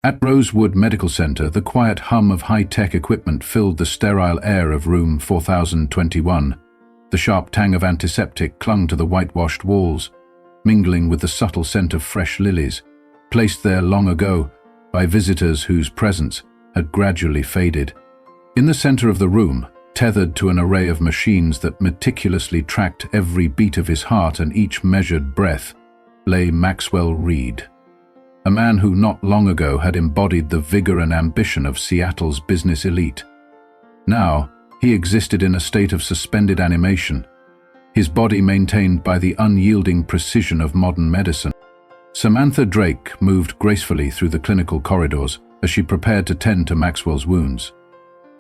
At Rosewood Medical Center, the quiet hum of high-tech equipment filled the sterile air of room 4021. The sharp tang of antiseptic clung to the whitewashed walls, mingling with the subtle scent of fresh lilies, placed there long ago by visitors whose presence had gradually faded. In the center of the room, tethered to an array of machines that meticulously tracked every beat of his heart and each measured breath, lay Maxwell Reed, a man who not long ago had embodied the vigor and ambition of Seattle's business elite. Now, he existed in a state of suspended animation, his body maintained by the unyielding precision of modern medicine. Samantha Drake moved gracefully through the clinical corridors as she prepared to tend to Maxwell's wounds.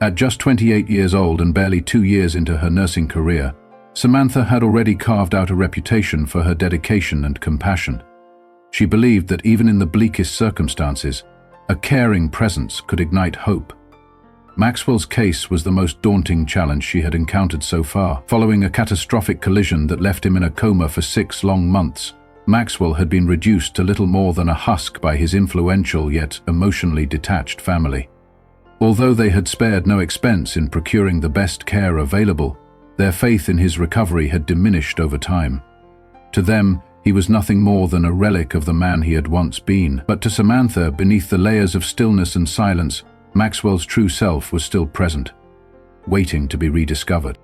At just 28 years old and barely 2 years into her nursing career, Samantha had already carved out a reputation for her dedication and compassion. She believed that even in the bleakest circumstances, a caring presence could ignite hope. Maxwell's case was the most daunting challenge she had encountered so far. Following a catastrophic collision that left him in a coma for 6 long months, Maxwell had been reduced to little more than a husk by his influential yet emotionally detached family. Although they had spared no expense in procuring the best care available, their faith in his recovery had diminished over time. To them, he was nothing more than a relic of the man he had once been. But to Samantha, beneath the layers of stillness and silence, Maxwell's true self was still present, waiting to be rediscovered.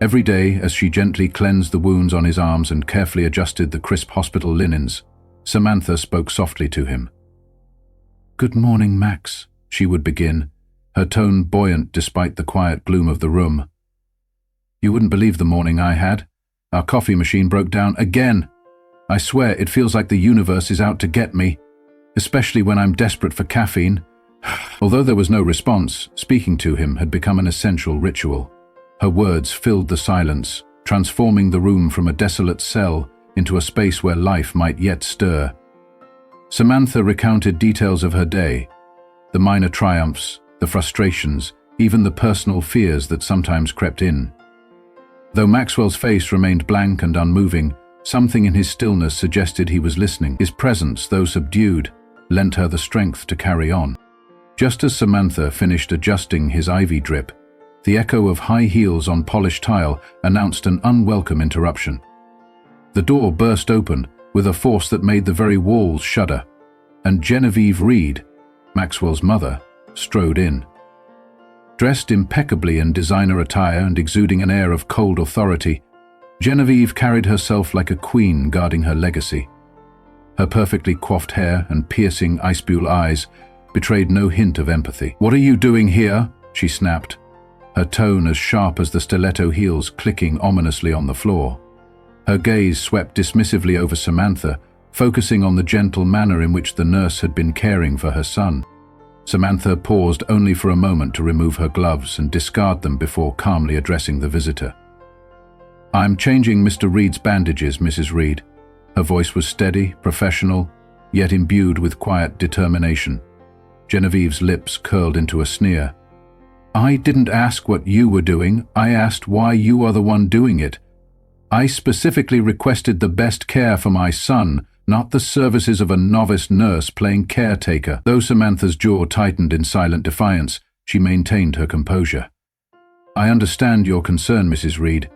Every day, as she gently cleansed the wounds on his arms and carefully adjusted the crisp hospital linens, Samantha spoke softly to him. "Good morning, Max," she would begin, her tone buoyant despite the quiet gloom of the room. "You wouldn't believe the morning I had. Our coffee machine broke down again. I swear it feels like the universe is out to get me, especially when I'm desperate for caffeine." Although there was no response, speaking to him had become an essential ritual. Her words filled the silence, transforming the room from a desolate cell into a space where life might yet stir. Samantha recounted details of her day, the minor triumphs, the frustrations, even the personal fears that sometimes crept in. Though Maxwell's face remained blank and unmoving, something in his stillness suggested he was listening. His presence, though subdued, lent her the strength to carry on. Just as Samantha finished adjusting his IV drip, the echo of high heels on polished tile announced an unwelcome interruption. The door burst open with a force that made the very walls shudder, and Genevieve Reed, Maxwell's mother, strode in. Dressed impeccably in designer attire and exuding an air of cold authority, Genevieve carried herself like a queen guarding her legacy. Her perfectly coiffed hair and piercing ice-blue eyes betrayed no hint of empathy. "What are you doing here?" she snapped, her tone as sharp as the stiletto heels clicking ominously on the floor. Her gaze swept dismissively over Samantha, focusing on the gentle manner in which the nurse had been caring for her son. Samantha paused only for a moment to remove her gloves and discard them before calmly addressing the visitor. "I'm changing Mr. Reed's bandages, Mrs. Reed." Her voice was steady, professional, yet imbued with quiet determination. Genevieve's lips curled into a sneer. "I didn't ask what you were doing, I asked why you are the one doing it. I specifically requested the best care for my son, not the services of a novice nurse playing caretaker." Though Samantha's jaw tightened in silent defiance, she maintained her composure. "I understand your concern, Mrs. Reed,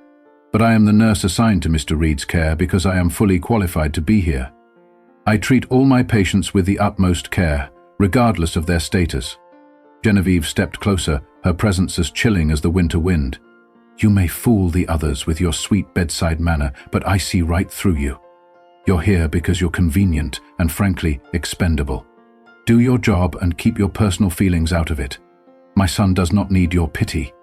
but I am the nurse assigned to Mr. Reed's care because I am fully qualified to be here. I treat all my patients with the utmost care, regardless of their status." Genevieve stepped closer, her presence as chilling as the winter wind. "You may fool the others with your sweet bedside manner, but I see right through you. You're here because you're convenient and, frankly, expendable. Do your job and keep your personal feelings out of it. My son does not need your pity."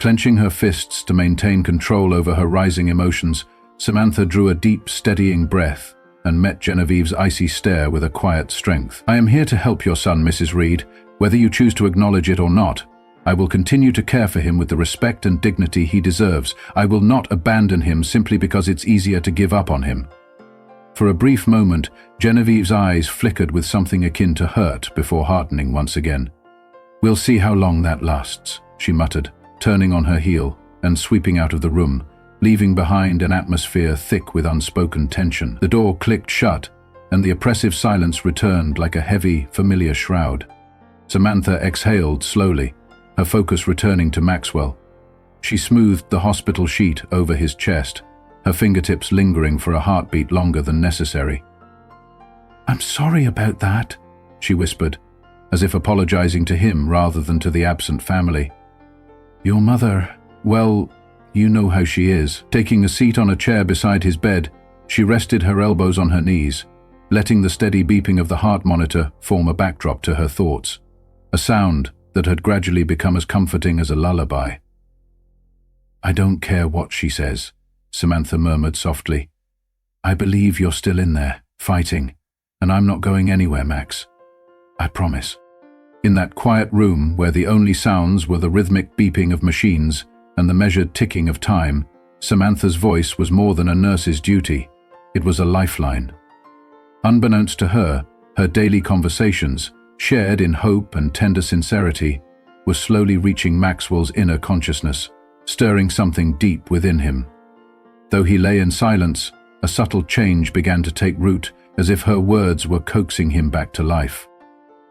Clenching her fists to maintain control over her rising emotions, Samantha drew a deep, steadying breath and met Genevieve's icy stare with a quiet strength. "I am here to help your son, Mrs. Reed, whether you choose to acknowledge it or not. I will continue to care for him with the respect and dignity he deserves. I will not abandon him simply because it's easier to give up on him." For a brief moment, Genevieve's eyes flickered with something akin to hurt before hardening once again. "We'll see how long that lasts," she muttered, turning on her heel and sweeping out of the room, leaving behind an atmosphere thick with unspoken tension. The door clicked shut, and the oppressive silence returned like a heavy, familiar shroud. Samantha exhaled slowly, her focus returning to Maxwell. She smoothed the hospital sheet over his chest, her fingertips lingering for a heartbeat longer than necessary. "I'm sorry about that," she whispered, as if apologizing to him rather than to the absent family. "Your mother, well, you know how she is." Taking a seat on a chair beside his bed, she rested her elbows on her knees, letting the steady beeping of the heart monitor form a backdrop to her thoughts, a sound that had gradually become as comforting as a lullaby. "I don't care what she says," Samantha murmured softly. "I believe you're still in there, fighting, and I'm not going anywhere, Max. I promise." In that quiet room where the only sounds were the rhythmic beeping of machines and the measured ticking of time, Samantha's voice was more than a nurse's duty. It was a lifeline. Unbeknownst to her, her daily conversations, shared in hope and tender sincerity, were slowly reaching Maxwell's inner consciousness, stirring something deep within him. Though he lay in silence, a subtle change began to take root, as if her words were coaxing him back to life.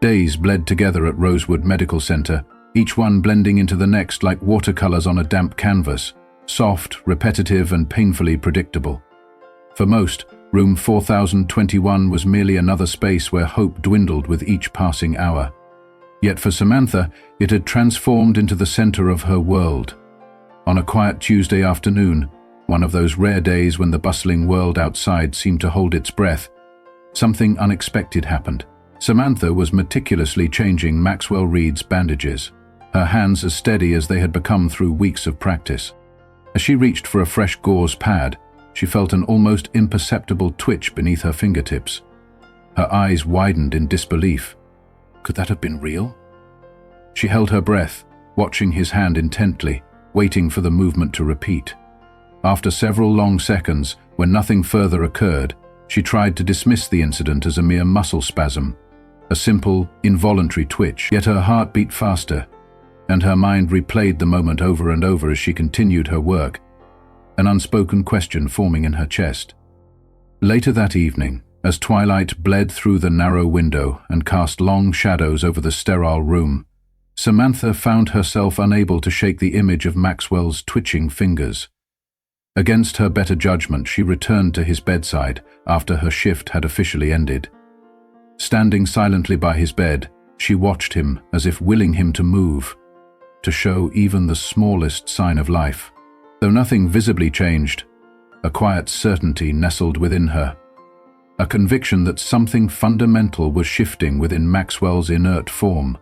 Days bled together at Rosewood Medical Center, each one blending into the next like watercolors on a damp canvas, soft, repetitive, and painfully predictable. For most, room 4021 was merely another space where hope dwindled with each passing hour. Yet for Samantha, it had transformed into the center of her world. On a quiet Tuesday afternoon, one of those rare days when the bustling world outside seemed to hold its breath, something unexpected happened. Samantha was meticulously changing Maxwell Reed's bandages, her hands as steady as they had become through weeks of practice. As she reached for a fresh gauze pad, she felt an almost imperceptible twitch beneath her fingertips. Her eyes widened in disbelief. Could that have been real? She held her breath, watching his hand intently, waiting for the movement to repeat. After several long seconds, when nothing further occurred, she tried to dismiss the incident as a mere muscle spasm, a simple, involuntary twitch. Yet her heart beat faster, and her mind replayed the moment over and over as she continued her work, an unspoken question forming in her chest. Later that evening, as twilight bled through the narrow window and cast long shadows over the sterile room, Samantha found herself unable to shake the image of Maxwell's twitching fingers. Against her better judgment, she returned to his bedside after her shift had officially ended. Standing silently by his bed, she watched him as if willing him to move, to show even the smallest sign of life. Though nothing visibly changed, a quiet certainty nestled within her, a conviction that something fundamental was shifting within Maxwell's inert form.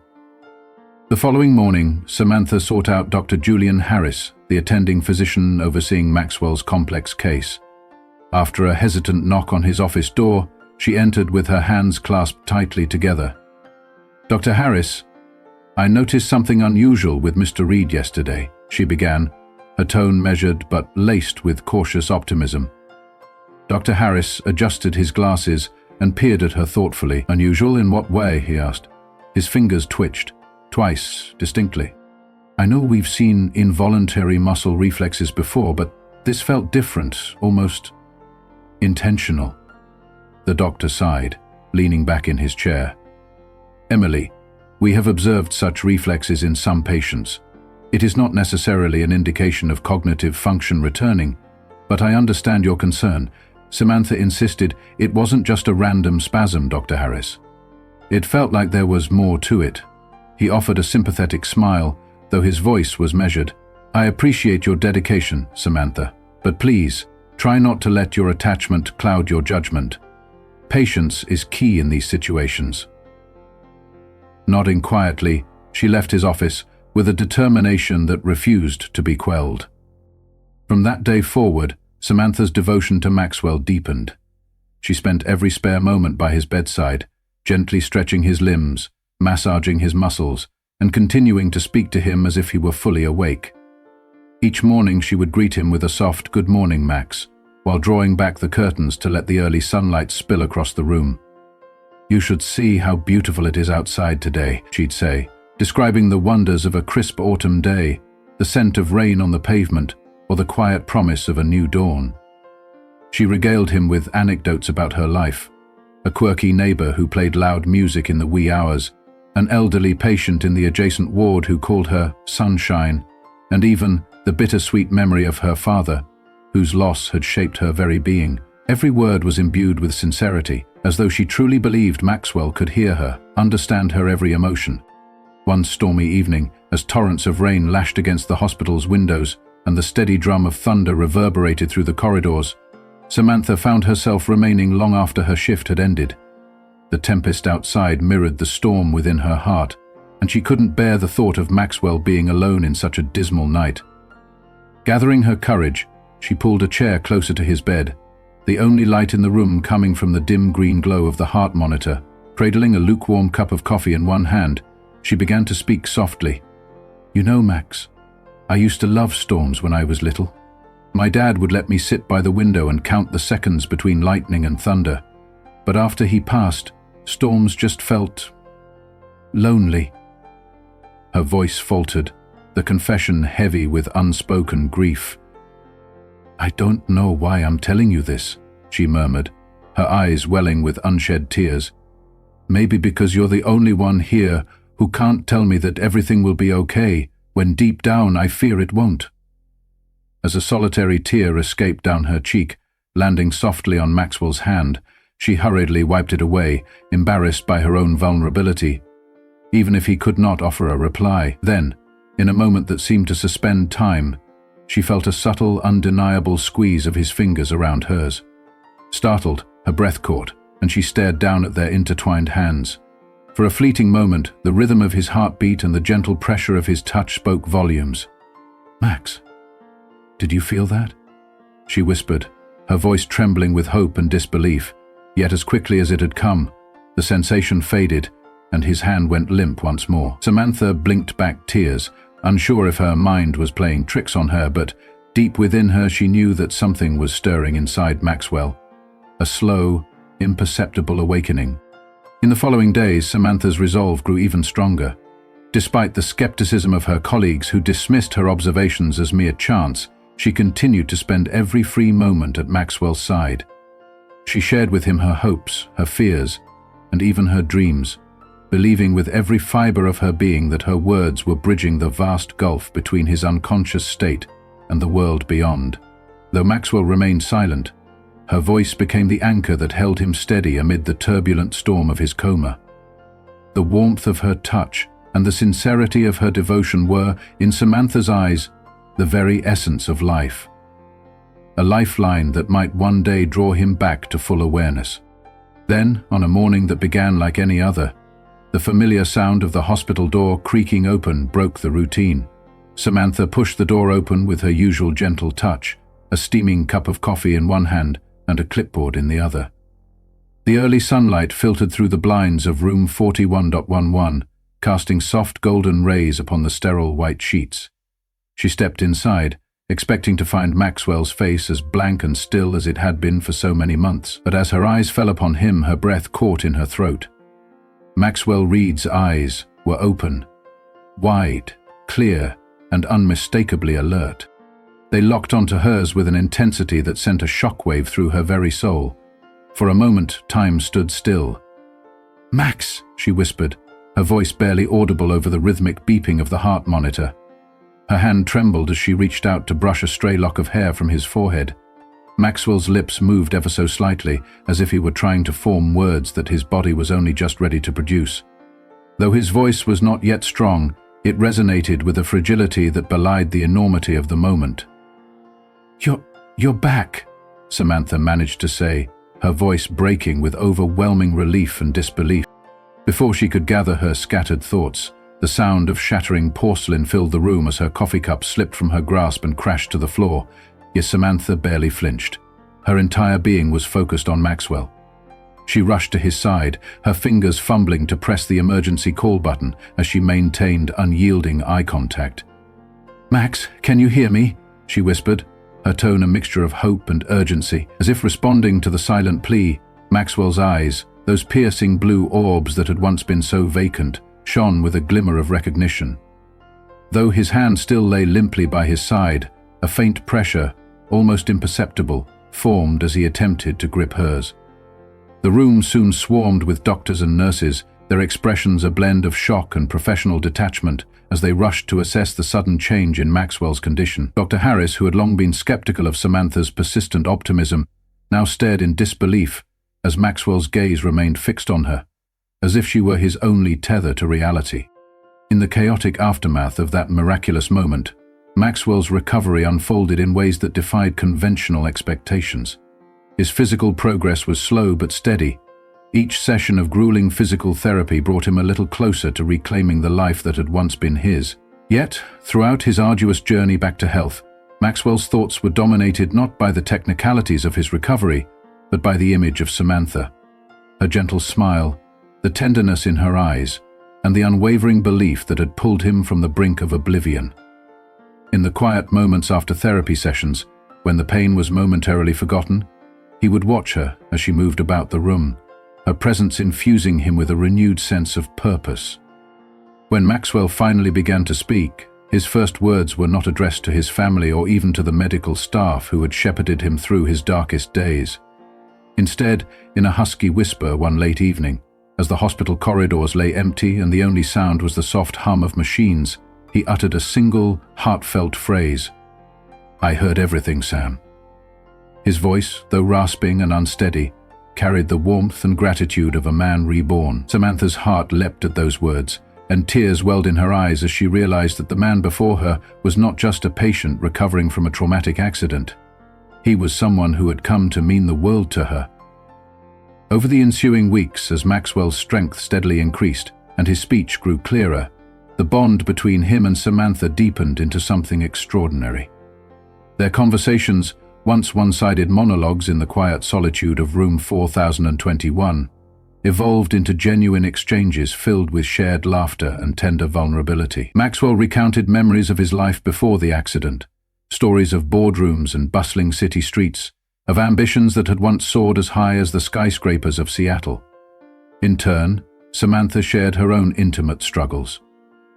The following morning, Samantha sought out Dr. Julian Harris, the attending physician overseeing Maxwell's complex case. After a hesitant knock on his office door, she entered with her hands clasped tightly together. "Dr. Harris, I noticed something unusual with Mr. Reed yesterday," she began, her tone measured but laced with cautious optimism. Dr. Harris adjusted his glasses and peered at her thoughtfully. "Unusual in what way?" he asked. His fingers twitched, twice, distinctly. "I know we've seen involuntary muscle reflexes before, but this felt different, almost intentional." The doctor sighed, leaning back in his chair. "Emily, we have observed such reflexes in some patients. It is not necessarily an indication of cognitive function returning, but I understand your concern." Samantha insisted. "It wasn't just a random spasm, Dr. Harris. It felt like there was more to it." He offered a sympathetic smile, though his voice was measured. "I appreciate your dedication, Samantha, but please, try not to let your attachment cloud your judgment. Patience is key in these situations." Nodding quietly, she left his office with a determination that refused to be quelled. From that day forward, Samantha's devotion to Maxwell deepened. She spent every spare moment by his bedside, gently stretching his limbs, massaging his muscles, and continuing to speak to him as if he were fully awake. Each morning she would greet him with a soft "Good morning, Max," while drawing back the curtains to let the early sunlight spill across the room. "You should see how beautiful it is outside today," she'd say, describing the wonders of a crisp autumn day, the scent of rain on the pavement, or the quiet promise of a new dawn. She regaled him with anecdotes about her life, a quirky neighbor who played loud music in the wee hours, an elderly patient in the adjacent ward who called her Sunshine, and even the bittersweet memory of her father, whose loss had shaped her very being. Every word was imbued with sincerity, as though she truly believed Maxwell could hear her, understand her every emotion. One stormy evening, as torrents of rain lashed against the hospital's windows and the steady drum of thunder reverberated through the corridors, Samantha found herself remaining long after her shift had ended. The tempest outside mirrored the storm within her heart, and she couldn't bear the thought of Maxwell being alone in such a dismal night. Gathering her courage, she pulled a chair closer to his bed, the only light in the room coming from the dim green glow of the heart monitor. Cradling a lukewarm cup of coffee in one hand, she began to speak softly. "You know, Max, I used to love storms when I was little. My dad would let me sit by the window and count the seconds between lightning and thunder. But after he passed, storms just felt lonely." Her voice faltered, the confession heavy with unspoken grief. "I don't know why I'm telling you this," she murmured, her eyes welling with unshed tears. "Maybe because you're the only one here who can't tell me that everything will be okay, when deep down I fear it won't." As a solitary tear escaped down her cheek, landing softly on Maxwell's hand, she hurriedly wiped it away, embarrassed by her own vulnerability. Even if he could not offer a reply, then, in a moment that seemed to suspend time, she felt a subtle, undeniable squeeze of his fingers around hers. Startled, her breath caught, and she stared down at their intertwined hands. For a fleeting moment, the rhythm of his heartbeat and the gentle pressure of his touch spoke volumes. "Max, did you feel that?" she whispered, her voice trembling with hope and disbelief. Yet as quickly as it had come, the sensation faded, and his hand went limp once more. Samantha blinked back tears, unsure if her mind was playing tricks on her, but deep within her she knew that something was stirring inside Maxwell. A slow, imperceptible awakening. In the following days, Samantha's resolve grew even stronger. Despite the skepticism of her colleagues who dismissed her observations as mere chance, she continued to spend every free moment at Maxwell's side. She shared with him her hopes, her fears, and even her dreams, believing with every fiber of her being that her words were bridging the vast gulf between his unconscious state and the world beyond. Though Maxwell remained silent, her voice became the anchor that held him steady amid the turbulent storm of his coma. The warmth of her touch and the sincerity of her devotion were, in Samantha's eyes, the very essence of life. A lifeline that might one day draw him back to full awareness. Then, on a morning that began like any other, the familiar sound of the hospital door creaking open broke the routine. Samantha pushed the door open with her usual gentle touch, a steaming cup of coffee in one hand and a clipboard in the other. The early sunlight filtered through the blinds of room 41.11, casting soft golden rays upon the sterile white sheets. She stepped inside, expecting to find Maxwell's face as blank and still as it had been for so many months, but as her eyes fell upon him, her breath caught in her throat. Maxwell Reed's eyes were open, wide, clear, and unmistakably alert. They locked onto hers with an intensity that sent a shockwave through her very soul. For a moment, time stood still. "Max," she whispered, her voice barely audible over the rhythmic beeping of the heart monitor. Her hand trembled as she reached out to brush a stray lock of hair from his forehead. Maxwell's lips moved ever so slightly, as if he were trying to form words that his body was only just ready to produce. Though his voice was not yet strong, it resonated with a fragility that belied the enormity of the moment. You're back," Samantha managed to say, her voice breaking with overwhelming relief and disbelief. Before she could gather her scattered thoughts, the sound of shattering porcelain filled the room as her coffee cup slipped from her grasp and crashed to the floor, yet Samantha barely flinched. Her entire being was focused on Maxwell. She rushed to his side, her fingers fumbling to press the emergency call button as she maintained unyielding eye contact. "Max, can you hear me?" she whispered, her tone a mixture of hope and urgency. As if responding to the silent plea, Maxwell's eyes, those piercing blue orbs that had once been so vacant, shone with a glimmer of recognition. Though his hand still lay limply by his side, a faint pressure, almost imperceptible, formed as he attempted to grip hers. The room soon swarmed with doctors and nurses, their expressions a blend of shock and professional detachment as they rushed to assess the sudden change in Maxwell's condition. Dr. Harris, who had long been skeptical of Samantha's persistent optimism, now stared in disbelief as Maxwell's gaze remained fixed on her, as if she were his only tether to reality. In the chaotic aftermath of that miraculous moment, Maxwell's recovery unfolded in ways that defied conventional expectations. His physical progress was slow but steady. Each session of grueling physical therapy brought him a little closer to reclaiming the life that had once been his. Yet, throughout his arduous journey back to health, Maxwell's thoughts were dominated not by the technicalities of his recovery, but by the image of Samantha. Her gentle smile, the tenderness in her eyes, and the unwavering belief that had pulled him from the brink of oblivion. In the quiet moments after therapy sessions, when the pain was momentarily forgotten, he would watch her as she moved about the room, her presence infusing him with a renewed sense of purpose. When Maxwell finally began to speak, his first words were not addressed to his family or even to the medical staff who had shepherded him through his darkest days. Instead, in a husky whisper one late evening, as the hospital corridors lay empty and the only sound was the soft hum of machines, he uttered a single, heartfelt phrase. "I heard everything, Sam." His voice, though rasping and unsteady, carried the warmth and gratitude of a man reborn. Samantha's heart leapt at those words, and tears welled in her eyes as she realized that the man before her was not just a patient recovering from a traumatic accident. He was someone who had come to mean the world to her. Over the ensuing weeks, as Maxwell's strength steadily increased and his speech grew clearer, the bond between him and Samantha deepened into something extraordinary. Their conversations, once one-sided monologues in the quiet solitude of room 4021, evolved into genuine exchanges filled with shared laughter and tender vulnerability. Maxwell recounted memories of his life before the accident, stories of boardrooms and bustling city streets, of ambitions that had once soared as high as the skyscrapers of Seattle. In turn, Samantha shared her own intimate struggles,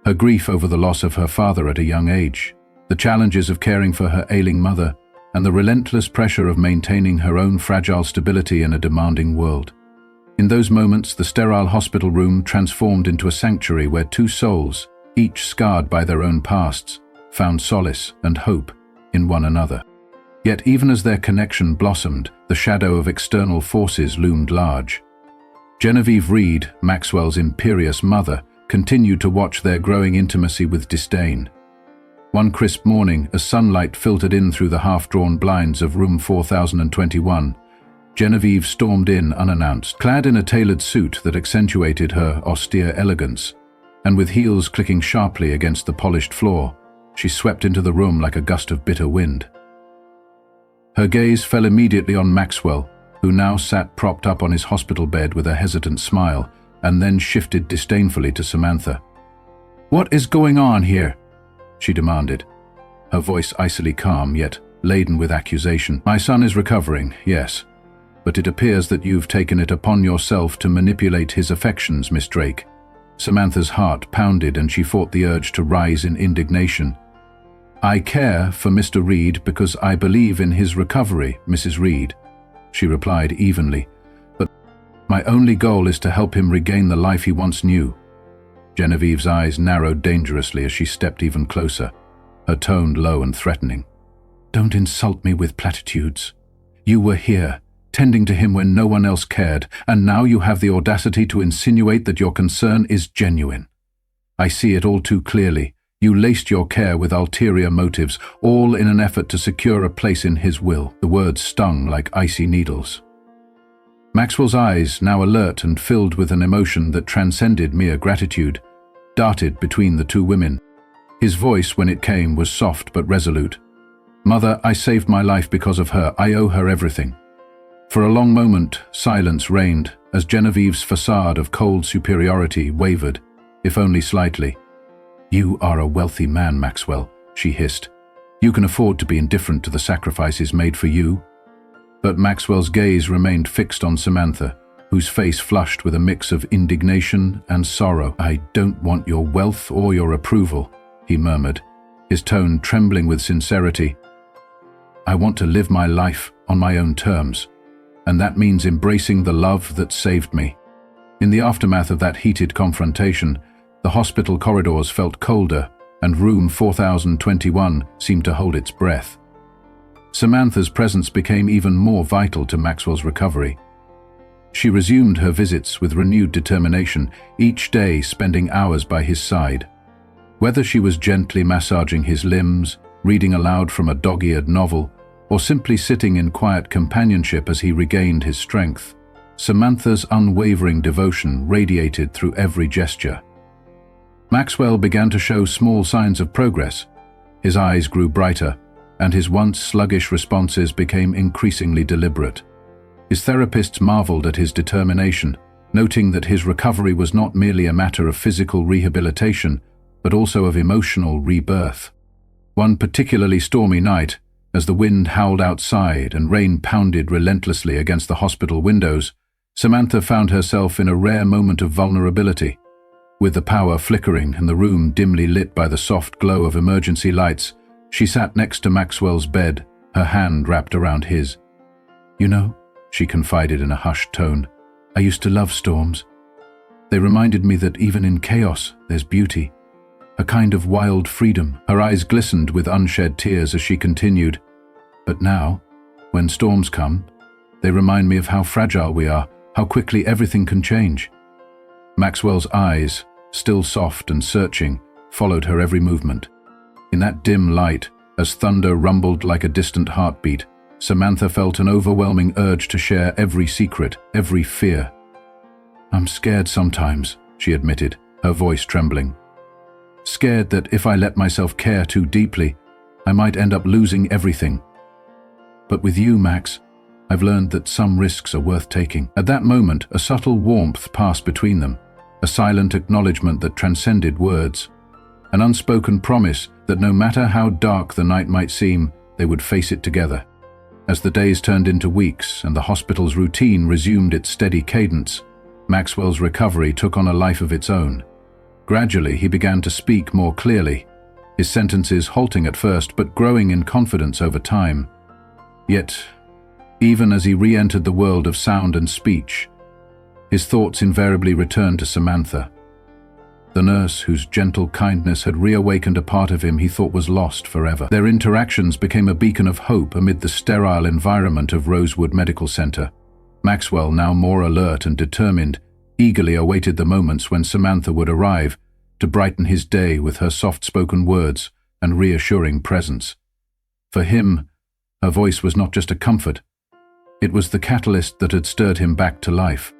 her grief over the loss of her father at a young age, the challenges of caring for her ailing mother, and the relentless pressure of maintaining her own fragile stability in a demanding world. In those moments, the sterile hospital room transformed into a sanctuary where two souls, each scarred by their own pasts, found solace and hope in one another. Yet even as their connection blossomed, the shadow of external forces loomed large. Genevieve Reed, Maxwell's imperious mother, continued to watch their growing intimacy with disdain. One crisp morning, as sunlight filtered in through the half-drawn blinds of room 4021, Genevieve stormed in unannounced, clad in a tailored suit that accentuated her austere elegance, and with heels clicking sharply against the polished floor, she swept into the room like a gust of bitter wind. Her gaze fell immediately on Maxwell, who now sat propped up on his hospital bed with a hesitant smile, and then shifted disdainfully to Samantha. "What is going on here?" she demanded, her voice icily calm yet laden with accusation. "My son is recovering, yes, but it appears that you've taken it upon yourself to manipulate his affections, Miss Drake." Samantha's heart pounded and she fought the urge to rise in indignation. "I care for Mr. Reed because I believe in his recovery, Mrs. Reed," she replied evenly, "but my only goal is to help him regain the life he once knew." Genevieve's eyes narrowed dangerously as she stepped even closer, her tone low and threatening. "Don't insult me with platitudes. You were here, tending to him when no one else cared, and now you have the audacity to insinuate that your concern is genuine. I see it all too clearly. You laced your care with ulterior motives, all in an effort to secure a place in his will." The words stung like icy needles. Maxwell's eyes, now alert and filled with an emotion that transcended mere gratitude, darted between the two women. His voice, when it came, was soft but resolute. "Mother, I saved my life because of her. I owe her everything." For a long moment, silence reigned as Genevieve's facade of cold superiority wavered, if only slightly. "You are a wealthy man, Maxwell," she hissed. "You can afford to be indifferent to the sacrifices made for you." But Maxwell's gaze remained fixed on Samantha, whose face flushed with a mix of indignation and sorrow. "I don't want your wealth or your approval," he murmured, his tone trembling with sincerity. "I want to live my life on my own terms, and that means embracing the love that saved me." In the aftermath of that heated confrontation, the hospital corridors felt colder, and room 4021 seemed to hold its breath. Samantha's presence became even more vital to Maxwell's recovery. She resumed her visits with renewed determination, each day spending hours by his side. Whether she was gently massaging his limbs, reading aloud from a dog-eared novel, or simply sitting in quiet companionship as he regained his strength, Samantha's unwavering devotion radiated through every gesture. Maxwell began to show small signs of progress. His eyes grew brighter, and his once sluggish responses became increasingly deliberate. His therapists marveled at his determination, noting that his recovery was not merely a matter of physical rehabilitation, but also of emotional rebirth. One particularly stormy night, as the wind howled outside and rain pounded relentlessly against the hospital windows, Samantha found herself in a rare moment of vulnerability. With the power flickering and the room dimly lit by the soft glow of emergency lights, she sat next to Maxwell's bed, her hand wrapped around his. "You know," she confided in a hushed tone, "I used to love storms. They reminded me that even in chaos, there's beauty, a kind of wild freedom." Her eyes glistened with unshed tears as she continued, "But now, when storms come, they remind me of how fragile we are, how quickly everything can change." Maxwell's eyes, still soft and searching, followed her every movement. In that dim light, as thunder rumbled like a distant heartbeat, Samantha felt an overwhelming urge to share every secret, every fear. "I'm scared sometimes," she admitted, her voice trembling. "Scared that if I let myself care too deeply, I might end up losing everything. But with you, Max, I've learned that some risks are worth taking." At that moment, a subtle warmth passed between them, a silent acknowledgement that transcended words, an unspoken promise that no matter how dark the night might seem, they would face it together. As the days turned into weeks and the hospital's routine resumed its steady cadence, Maxwell's recovery took on a life of its own. Gradually, he began to speak more clearly, his sentences halting at first but growing in confidence over time. Yet, even as he re-entered the world of sound and speech, his thoughts invariably returned to Samantha, the nurse whose gentle kindness had reawakened a part of him he thought was lost forever. Their interactions became a beacon of hope amid the sterile environment of Rosewood Medical Center. Maxwell, now more alert and determined, eagerly awaited the moments when Samantha would arrive to brighten his day with her soft-spoken words and reassuring presence. For him, her voice was not just a comfort. It was the catalyst that had stirred him back to life.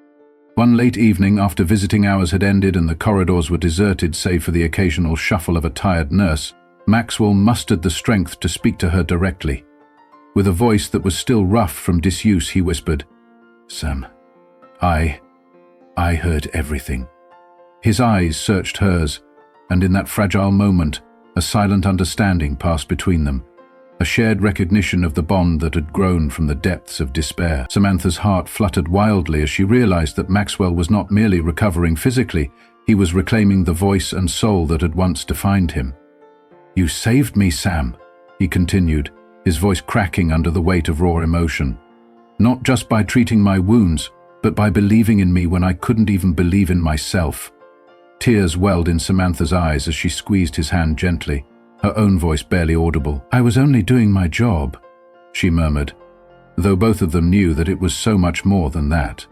One late evening, after visiting hours had ended and the corridors were deserted save for the occasional shuffle of a tired nurse, Maxwell mustered the strength to speak to her directly. With a voice that was still rough from disuse, he whispered, "Sam, I heard everything." His eyes searched hers, and in that fragile moment, a silent understanding passed between them, a shared recognition of the bond that had grown from the depths of despair. Samantha's heart fluttered wildly as she realized that Maxwell was not merely recovering physically, he was reclaiming the voice and soul that had once defined him. "You saved me, Sam," he continued, his voice cracking under the weight of raw emotion. "Not just by treating my wounds, but by believing in me when I couldn't even believe in myself." Tears welled in Samantha's eyes as she squeezed his hand gently, her own voice barely audible. "I was only doing my job," she murmured, though both of them knew that it was so much more than that.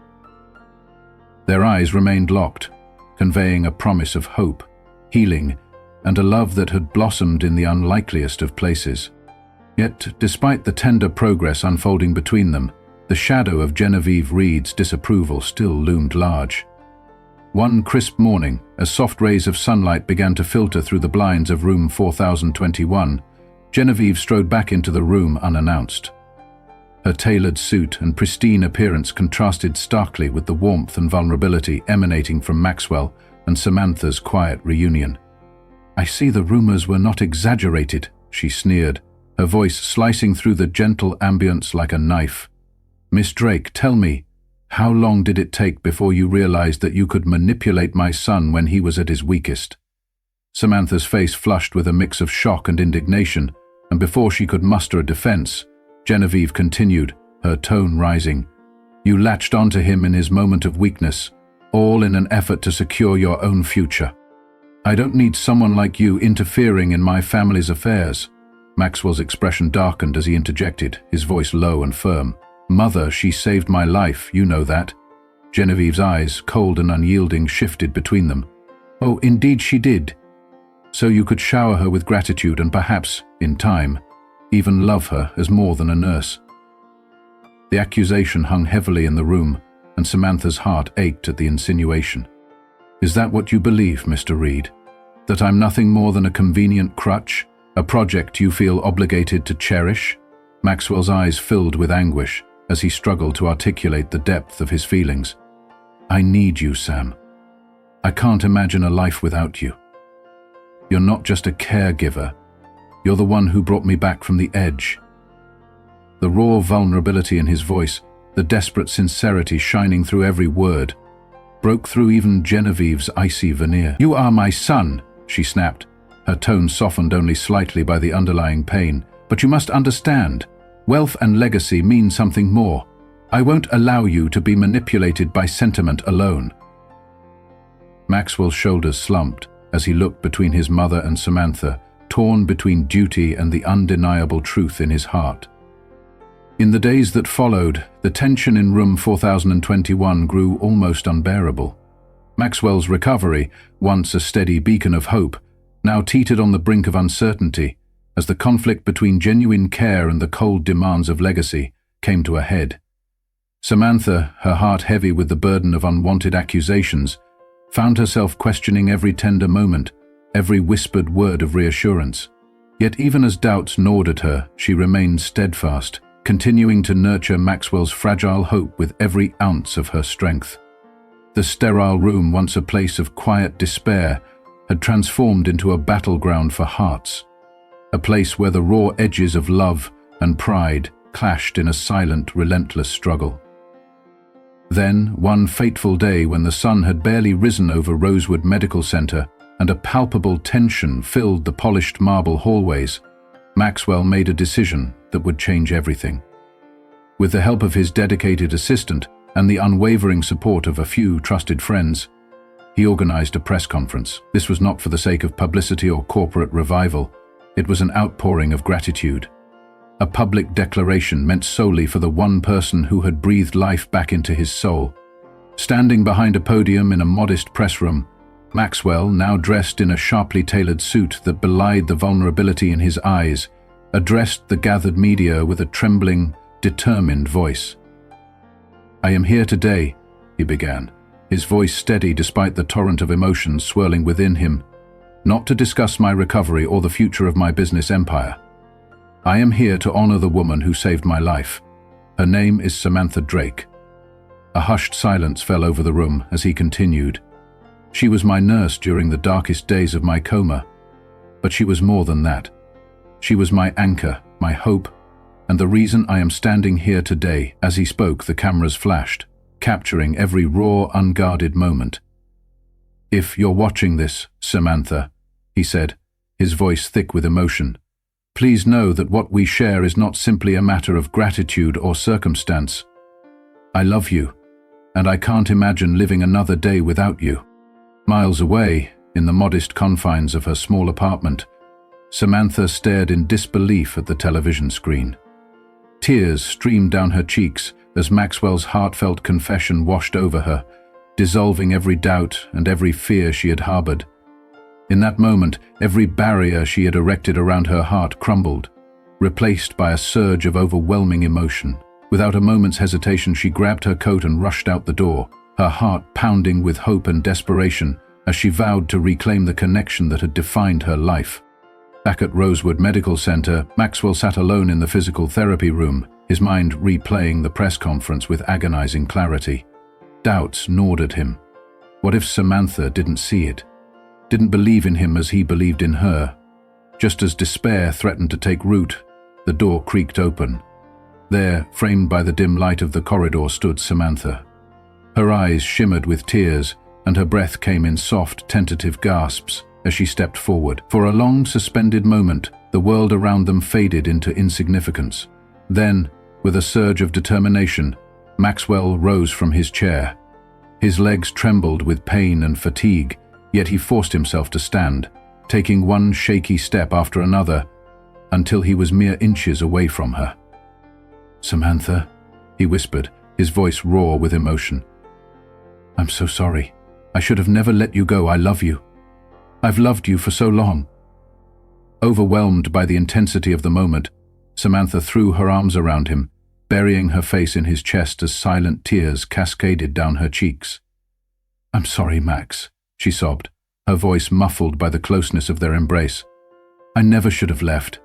Their eyes remained locked, conveying a promise of hope, healing, and a love that had blossomed in the unlikeliest of places. Yet, despite the tender progress unfolding between them, the shadow of Genevieve Reed's disapproval still loomed large. One crisp morning, as soft rays of sunlight began to filter through the blinds of room 4021, Genevieve strode back into the room unannounced. Her tailored suit and pristine appearance contrasted starkly with the warmth and vulnerability emanating from Maxwell and Samantha's quiet reunion. "I see the rumors were not exaggerated," she sneered, her voice slicing through the gentle ambience like a knife. "Miss Drake, tell me, how long did it take before you realized that you could manipulate my son when he was at his weakest?" Samantha's face flushed with a mix of shock and indignation, and before she could muster a defense, Genevieve continued, her tone rising. You latched onto him in his moment of weakness, all in an effort to secure your own future. I don't need someone like you interfering in my family's affairs." Maxwell's expression darkened as he interjected, his voice low and firm. "Mother, she saved my life, you know that." Genevieve's eyes, cold and unyielding, shifted between them. "Oh, indeed she did. So you could shower her with gratitude and perhaps, in time, even love her as more than a nurse." The accusation hung heavily in the room, and Samantha's heart ached at the insinuation. "Is that what you believe, Mr. Reed? That I'm nothing more than a convenient crutch? A project you feel obligated to cherish?" Maxwell's eyes filled with anguish as he struggled to articulate the depth of his feelings. "I need you, Sam. I can't imagine a life without you. You're not just a caregiver. You're the one who brought me back from the edge." The raw vulnerability in his voice, the desperate sincerity shining through every word, broke through even Genevieve's icy veneer. "You are my son," she snapped, her tone softened only slightly by the underlying pain. "But you must understand, wealth and legacy mean something more. I won't allow you to be manipulated by sentiment alone." Maxwell's shoulders slumped as he looked between his mother and Samantha, torn between duty and the undeniable truth in his heart. In the days that followed, the tension in room 4021 grew almost unbearable. Maxwell's recovery, once a steady beacon of hope, now teetered on the brink of uncertainty as the conflict between genuine care and the cold demands of legacy came to a head. Samantha, her heart heavy with the burden of unwanted accusations, found herself questioning every tender moment, every whispered word of reassurance. Yet even as doubts gnawed at her, she remained steadfast, continuing to nurture Maxwell's fragile hope with every ounce of her strength. The sterile room, once a place of quiet despair, had transformed into a battleground for hearts, a place where the raw edges of love and pride clashed in a silent, relentless struggle. Then, one fateful day when the sun had barely risen over Rosewood Medical Center and a palpable tension filled the polished marble hallways, Maxwell made a decision that would change everything. With the help of his dedicated assistant and the unwavering support of a few trusted friends, he organized a press conference. This was not for the sake of publicity or corporate revival. It was an outpouring of gratitude. A public declaration meant solely for the one person who had breathed life back into his soul. Standing behind a podium in a modest press room, Maxwell, now dressed in a sharply tailored suit that belied the vulnerability in his eyes, addressed the gathered media with a trembling, determined voice. "I am here today," he began, his voice steady despite the torrent of emotions swirling within him, "not to discuss my recovery or the future of my business empire. I am here to honor the woman who saved my life. Her name is Samantha Drake." A hushed silence fell over the room as he continued. "She was my nurse during the darkest days of my coma, but she was more than that. She was my anchor, my hope, and the reason I am standing here today." As he spoke, the cameras flashed, capturing every raw, unguarded moment. "If you're watching this, Samantha," he said, his voice thick with emotion, "please know that what we share is not simply a matter of gratitude or circumstance. I love you, and I can't imagine living another day without you." Miles away, in the modest confines of her small apartment, Samantha stared in disbelief at the television screen. Tears streamed down her cheeks as Maxwell's heartfelt confession washed over her, dissolving every doubt and every fear she had harbored. In that moment, every barrier she had erected around her heart crumbled, replaced by a surge of overwhelming emotion. Without a moment's hesitation, she grabbed her coat and rushed out the door, her heart pounding with hope and desperation as she vowed to reclaim the connection that had defined her life. Back at Rosewood Medical Center, Maxwell sat alone in the physical therapy room, his mind replaying the press conference with agonizing clarity. Doubts gnawed at him. What if Samantha didn't see it? Didn't believe in him as he believed in her? Just as despair threatened to take root, the door creaked open. There, framed by the dim light of the corridor, stood Samantha. Her eyes shimmered with tears, and her breath came in soft, tentative gasps as she stepped forward. For a long, suspended moment, the world around them faded into insignificance. Then, with a surge of determination, Maxwell rose from his chair. His legs trembled with pain and fatigue, yet he forced himself to stand, taking one shaky step after another, until he was mere inches away from her. "Samantha," he whispered, his voice raw with emotion. "I'm so sorry. I should have never let you go. I love you. I've loved you for so long." Overwhelmed by the intensity of the moment, Samantha threw her arms around him, burying her face in his chest as silent tears cascaded down her cheeks. "I'm sorry, Max," she sobbed, her voice muffled by the closeness of their embrace. "I never should have left."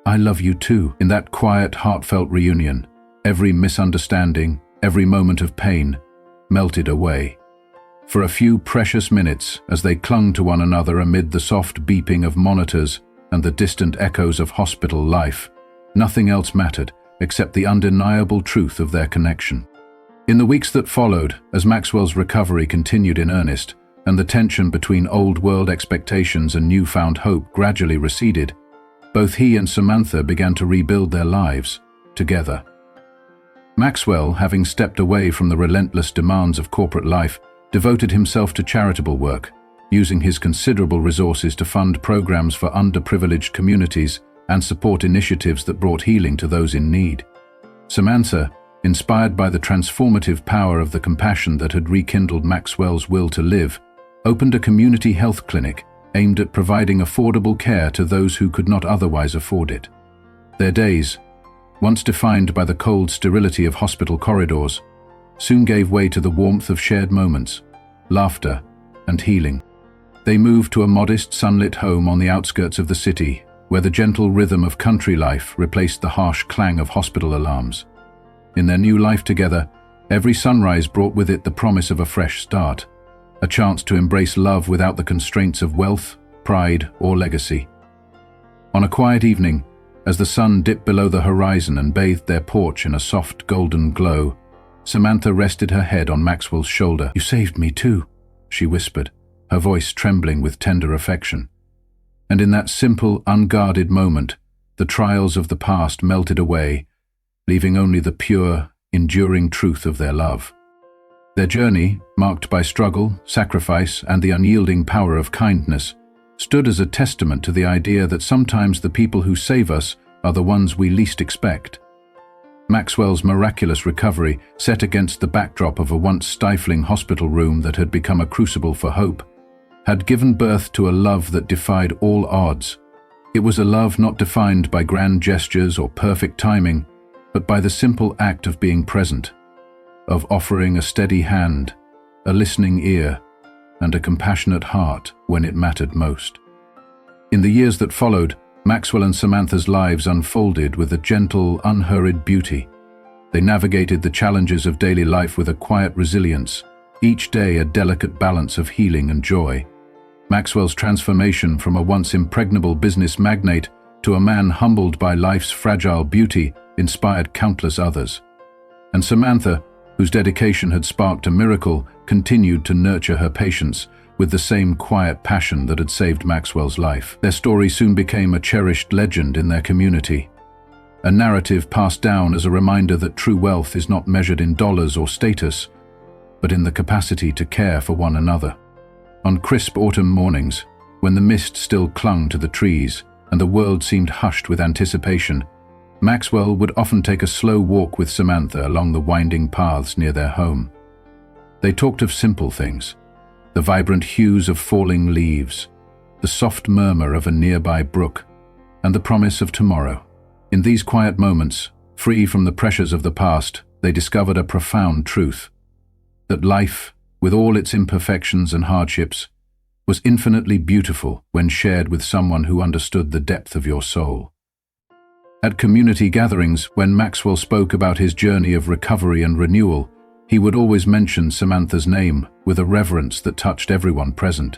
"I love you too." In that quiet, heartfelt reunion, every misunderstanding, every moment of pain, melted away. For a few precious minutes, as they clung to one another amid the soft beeping of monitors and the distant echoes of hospital life, nothing else mattered except the undeniable truth of their connection. In the weeks that followed, as Maxwell's recovery continued in earnest, and the tension between old-world expectations and newfound hope gradually receded, both he and Samantha began to rebuild their lives together. Maxwell, having stepped away from the relentless demands of corporate life, devoted himself to charitable work, using his considerable resources to fund programs for underprivileged communities and support initiatives that brought healing to those in need. Samantha, inspired by the transformative power of the compassion that had rekindled Maxwell's will to live, opened a community health clinic aimed at providing affordable care to those who could not otherwise afford it. Their days, once defined by the cold sterility of hospital corridors, soon gave way to the warmth of shared moments, laughter, and healing. They moved to a modest, sunlit home on the outskirts of the city, where the gentle rhythm of country life replaced the harsh clang of hospital alarms. In their new life together, every sunrise brought with it the promise of a fresh start, a chance to embrace love without the constraints of wealth, pride, or legacy. On a quiet evening, as the sun dipped below the horizon and bathed their porch in a soft golden glow, Samantha rested her head on Maxwell's shoulder. "You saved me too," she whispered, her voice trembling with tender affection. And in that simple, unguarded moment, the trials of the past melted away, leaving only the pure, enduring truth of their love. Their journey, marked by struggle, sacrifice, and the unyielding power of kindness, stood as a testament to the idea that sometimes the people who save us are the ones we least expect. Maxwell's miraculous recovery, set against the backdrop of a once stifling hospital room that had become a crucible for hope, had given birth to a love that defied all odds. It was a love not defined by grand gestures or perfect timing, but by the simple act of being present, of offering a steady hand, a listening ear, and a compassionate heart when it mattered most. In the years that followed, Maxwell and Samantha's lives unfolded with a gentle, unhurried beauty. They navigated the challenges of daily life with a quiet resilience, each day a delicate balance of healing and joy. Maxwell's transformation from a once impregnable business magnate to a man humbled by life's fragile beauty inspired countless others. And Samantha, whose dedication had sparked a miracle, continued to nurture her patients with the same quiet passion that had saved Maxwell's life. Their story soon became a cherished legend in their community, a narrative passed down as a reminder that true wealth is not measured in dollars or status, but in the capacity to care for one another. On crisp autumn mornings, when the mist still clung to the trees and the world seemed hushed with anticipation, Maxwell would often take a slow walk with Samantha along the winding paths near their home. They talked of simple things, the vibrant hues of falling leaves, the soft murmur of a nearby brook, and the promise of tomorrow. In these quiet moments, free from the pressures of the past, they discovered a profound truth: that life, with all its imperfections and hardships, was infinitely beautiful when shared with someone who understood the depth of your soul. At community gatherings, when Maxwell spoke about his journey of recovery and renewal, he would always mention Samantha's name with a reverence that touched everyone present.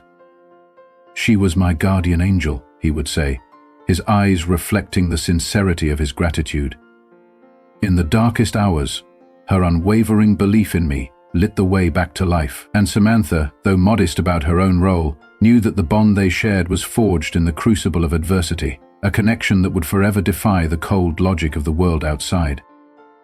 "She was my guardian angel," he would say, his eyes reflecting the sincerity of his gratitude. "In the darkest hours, her unwavering belief in me lit the way back to life." And Samantha, though modest about her own role, knew that the bond they shared was forged in the crucible of adversity, a connection that would forever defy the cold logic of the world outside.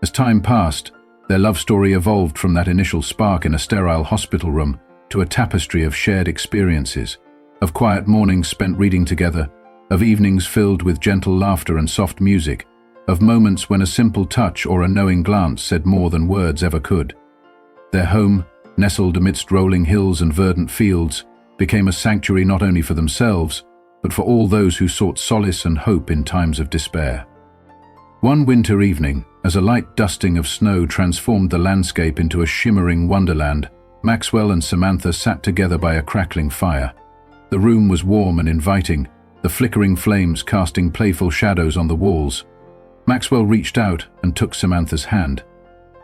As time passed, Their love story evolved from that initial spark in a sterile hospital room to a tapestry of shared experiences, of quiet mornings spent reading together, of evenings filled with gentle laughter and soft music, of moments when a simple touch or a knowing glance said more than words ever could. Their home, nestled amidst rolling hills and verdant fields, became a sanctuary not only for themselves, but for all those who sought solace and hope in times of despair. One winter evening, as a light dusting of snow transformed the landscape into a shimmering wonderland, Maxwell and Samantha sat together by a crackling fire. The room was warm and inviting, the flickering flames casting playful shadows on the walls. Maxwell reached out and took Samantha's hand,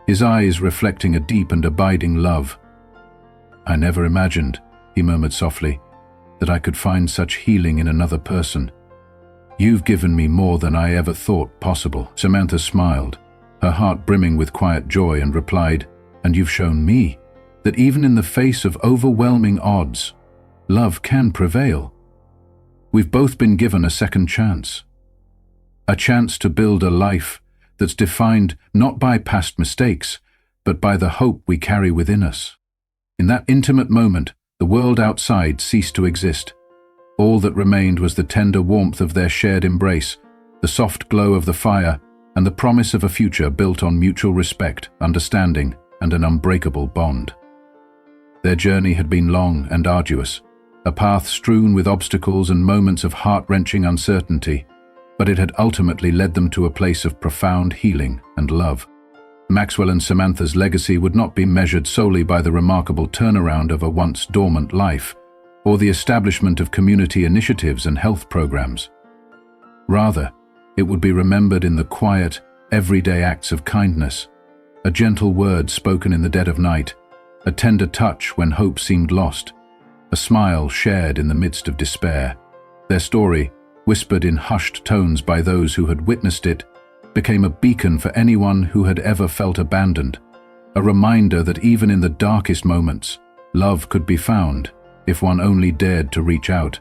his eyes reflecting a deep and abiding love. "I never imagined," he murmured softly, "that I could find such healing in another person. You've given me more than I ever thought possible." Samantha smiled, her heart brimming with quiet joy, and replied, "And you've shown me that even in the face of overwhelming odds, love can prevail. We've both been given a second chance. A chance to build a life that's defined not by past mistakes, but by the hope we carry within us." In that intimate moment, the world outside ceased to exist. All that remained was the tender warmth of their shared embrace, the soft glow of the fire, and the promise of a future built on mutual respect, understanding, and an unbreakable bond. Their journey had been long and arduous, a path strewn with obstacles and moments of heart-wrenching uncertainty, but it had ultimately led them to a place of profound healing and love. Maxwell and Samantha's legacy would not be measured solely by the remarkable turnaround of a once dormant life, or the establishment of community initiatives and health programs. Rather, it would be remembered in the quiet, everyday acts of kindness, a gentle word spoken in the dead of night, a tender touch when hope seemed lost, a smile shared in the midst of despair. Their story, whispered in hushed tones by those who had witnessed it, became a beacon for anyone who had ever felt abandoned, a reminder that even in the darkest moments, love could be found if one only dared to reach out.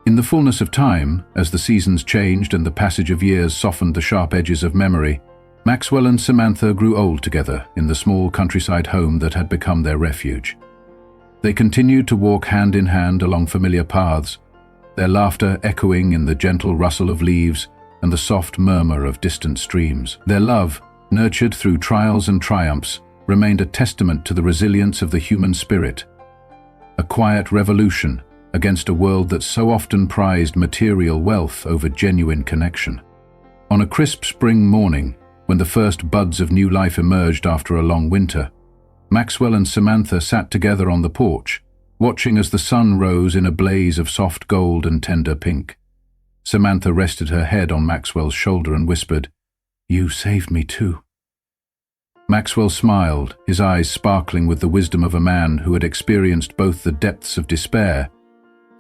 In the fullness of time, as the seasons changed and the passage of years softened the sharp edges of memory, Maxwell and Samantha grew old together in the small countryside home that had become their refuge. They continued to walk hand in hand along familiar paths, their laughter echoing in the gentle rustle of leaves and the soft murmur of distant streams. Their love, nurtured through trials and triumphs, remained a testament to the resilience of the human spirit, a quiet revolution against a world that so often prized material wealth over genuine connection. On a crisp spring morning, when the first buds of new life emerged after a long winter, Maxwell and Samantha sat together on the porch, watching as the sun rose in a blaze of soft gold and tender pink. Samantha rested her head on Maxwell's shoulder and whispered, "You saved me too." Maxwell smiled, his eyes sparkling with the wisdom of a man who had experienced both the depths of despair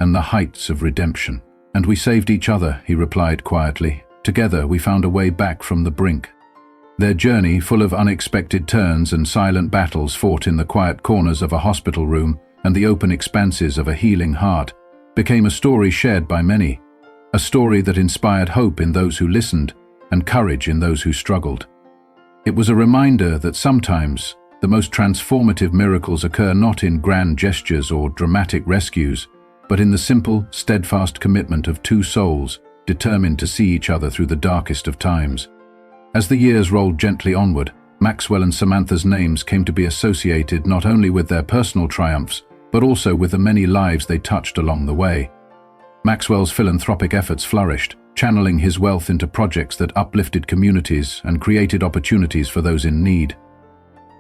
and the heights of redemption. "And we saved each other," he replied quietly. "Together we found a way back from the brink." Their journey, full of unexpected turns and silent battles fought in the quiet corners of a hospital room and the open expanses of a healing heart, became a story shared by many, a story that inspired hope in those who listened and courage in those who struggled. It was a reminder that sometimes the most transformative miracles occur not in grand gestures or dramatic rescues, but in the simple, steadfast commitment of two souls determined to see each other through the darkest of times. As the years rolled gently onward, Maxwell and Samantha's names came to be associated not only with their personal triumphs, but also with the many lives they touched along the way. Maxwell's philanthropic efforts flourished, channeling his wealth into projects that uplifted communities and created opportunities for those in need.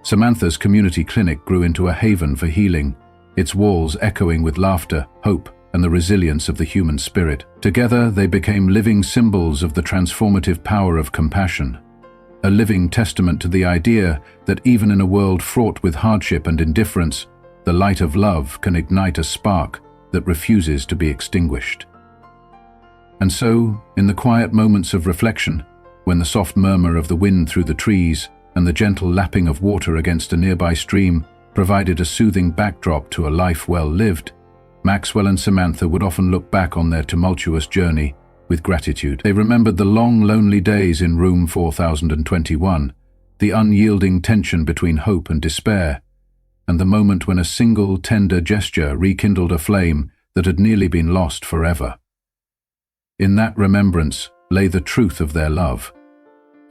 Samantha's community clinic grew into a haven for healing, its walls echoing with laughter, hope, and the resilience of the human spirit. Together, they became living symbols of the transformative power of compassion, a living testament to the idea that even in a world fraught with hardship and indifference, the light of love can ignite a spark that refuses to be extinguished. And so, in the quiet moments of reflection, when the soft murmur of the wind through the trees and the gentle lapping of water against a nearby stream provided a soothing backdrop to a life well lived, Maxwell and Samantha would often look back on their tumultuous journey with gratitude. They remembered the long, lonely days in room 4021, the unyielding tension between hope and despair, and the moment when a single tender gesture rekindled a flame that had nearly been lost forever. In that remembrance lay the truth of their love,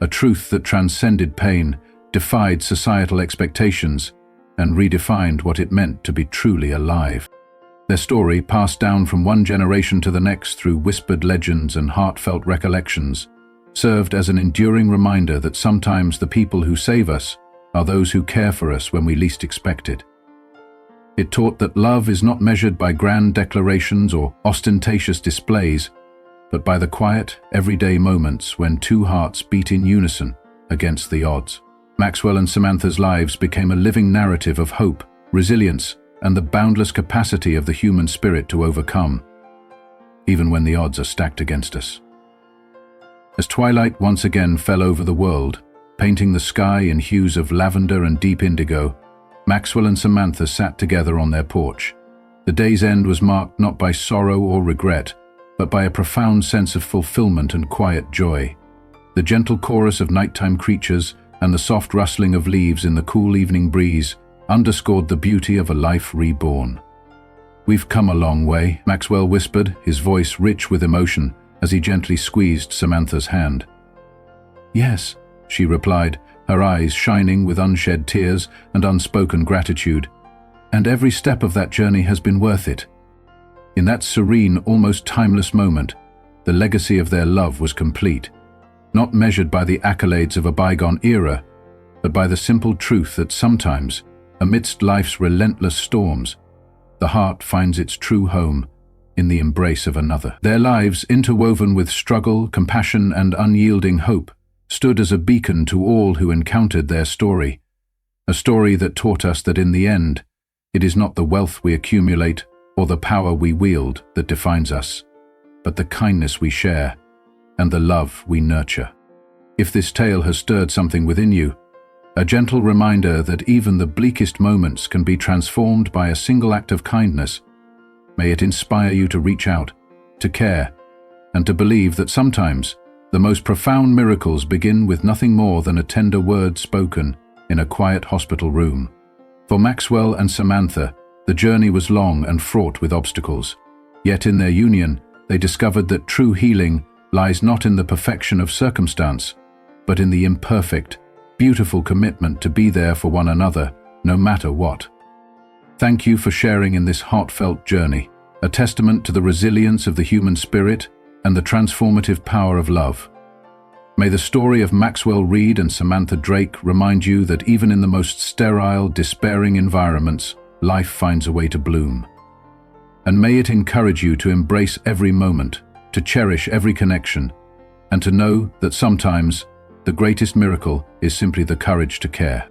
a truth that transcended pain, defied societal expectations, and redefined what it meant to be truly alive. Their story, passed down from one generation to the next through whispered legends and heartfelt recollections, served as an enduring reminder that sometimes the people who save us are those who care for us when we least expect it. It taught that love is not measured by grand declarations or ostentatious displays, but by the quiet, everyday moments when two hearts beat in unison against the odds. Maxwell and Samantha's lives became a living narrative of hope, resilience, and the boundless capacity of the human spirit to overcome, even when the odds are stacked against us. As twilight once again fell over the world, painting the sky in hues of lavender and deep indigo, Maxwell and Samantha sat together on their porch. The day's end was marked not by sorrow or regret, but by a profound sense of fulfillment and quiet joy. The gentle chorus of nighttime creatures and the soft rustling of leaves in the cool evening breeze underscored the beauty of a life reborn. "We've come a long way," Maxwell whispered, his voice rich with emotion as he gently squeezed Samantha's hand. "Yes," she replied, her eyes shining with unshed tears and unspoken gratitude. "And every step of that journey has been worth it." In that serene, almost timeless moment, the legacy of their love was complete, not measured by the accolades of a bygone era, but by the simple truth that sometimes, amidst life's relentless storms, the heart finds its true home in the embrace of another. Their lives, interwoven with struggle, compassion, and unyielding hope, stood as a beacon to all who encountered their story, a story that taught us that in the end, it is not the wealth we accumulate or the power we wield that defines us, but the kindness we share and the love we nurture. If this tale has stirred something within you, a gentle reminder that even the bleakest moments can be transformed by a single act of kindness, may it inspire you to reach out, to care, and to believe that sometimes the most profound miracles begin with nothing more than a tender word spoken in a quiet hospital room. For Maxwell and Samantha, the journey was long and fraught with obstacles. Yet in their union, they discovered that true healing lies not in the perfection of circumstance, but in the imperfect, beautiful commitment to be there for one another, no matter what. Thank you for sharing in this heartfelt journey, a testament to the resilience of the human spirit and the transformative power of love. May the story of Maxwell Reed and Samantha Drake remind you that even in the most sterile, despairing environments, life finds a way to bloom. And may it encourage you to embrace every moment, to cherish every connection, and to know that sometimes the greatest miracle is simply the courage to care.